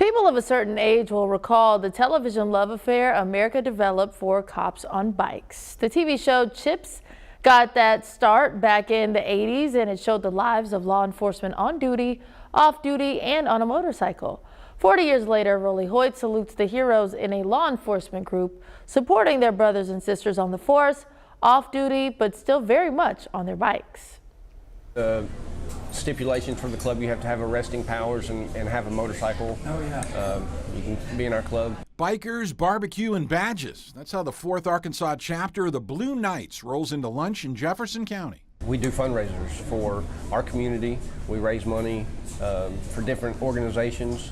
People of a certain age will recall the television love affair America developed for cops on bikes. The TV show Chips got that start back in the 80s, and it showed the lives of law enforcement on duty, off duty, and on a motorcycle. 40 years later, Rolly Hoyt salutes the heroes in a law enforcement group supporting their brothers and sisters on the force, off duty, but still very much on their bikes. Stipulation for the club, you have to have arresting powers and have a motorcycle. Oh yeah. You can be in our club. Bikers, barbecue, and badges. That's how the 4th Arkansas chapter of the Blue Knights rolls into lunch in Jefferson County. We do fundraisers for our community. We raise money for different organizations.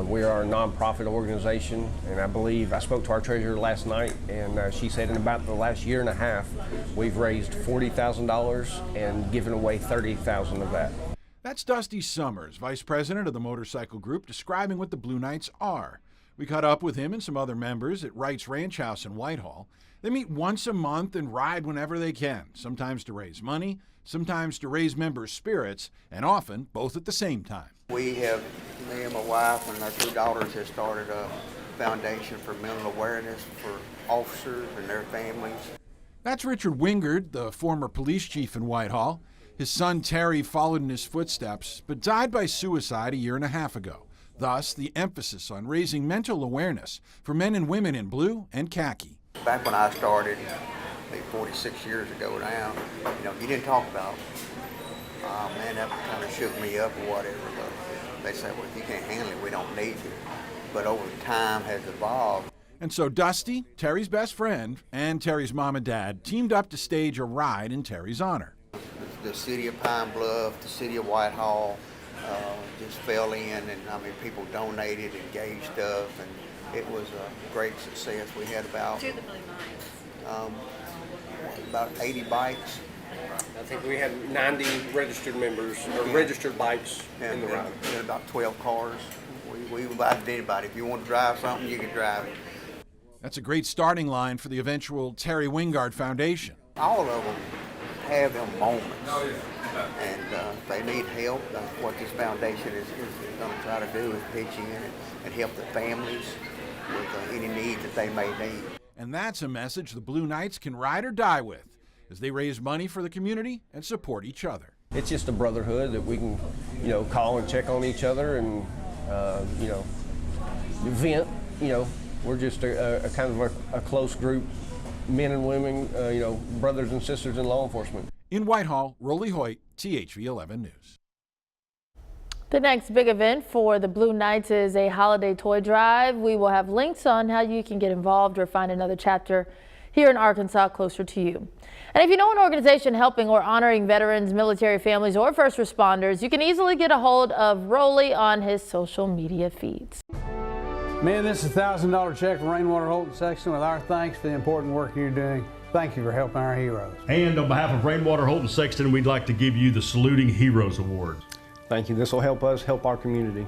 We are a nonprofit organization, and I spoke to our treasurer last night, and she said in about the last year and a half, we've raised $40,000 and given away $30,000 of that. That's Dusty Summers, vice president of the motorcycle group, describing what the Blue Knights are. We caught up with him and some other members at Wright's Ranch House in Whitehall. They meet once a month and ride whenever they can, sometimes to raise money, sometimes to raise members' spirits, and often both at the same time. We have, me and my wife and our 2 daughters have started a foundation for mental awareness for officers and their families. That's Richard Wingard, the former police chief in Whitehall. His son Terry followed in his footsteps, but died by suicide a year and a half ago. Thus, the emphasis on raising mental awareness for men and women in blue and khaki. Back when I started, maybe 46 years ago now, you didn't talk about, oh man, that kind of shook me up or whatever. But they said, well, if you can't handle it, we don't need you. But over time has evolved. And so Dusty, Terry's best friend, and Terry's mom and dad teamed up to stage a ride in Terry's honor. The city of Pine Bluff, the city of Whitehall just fell in, and people donated and gave stuff, and it was a great success. We had about 80 bikes. I think we had 90 registered members, or registered bikes in the ride. And about 12 cars. We invited anybody. If you want to drive something, you can drive it. That's a great starting line for the eventual Terry Wingard Foundation. All of them have them moments. And if they need help, that's what this foundation is going to try to do, is pitch in and help the families with any need that they may need. And that's a message the Blue Knights can ride or die with as they raise money for the community and support each other. It's just a brotherhood that we can, call and check on each other and, vent. We're just a kind of a close group, men and women, brothers and sisters in law enforcement. In Whitehall, Rolly Hoyt, THV 11 News. The next big event for the Blue Knights is a holiday toy drive. We will have links on how you can get involved or find another chapter here in Arkansas closer to you. And if you know an organization helping or honoring veterans, military families, or first responders, you can easily get a hold of Rolly on his social media feeds. Man, this is a $1,000 check from Rainwater Holton Sexton with our thanks for the important work you're doing. Thank you for helping our heroes. And on behalf of Rainwater Holton Sexton, we'd like to give you the Saluting Heroes Award. Thank you. This will help us help our community.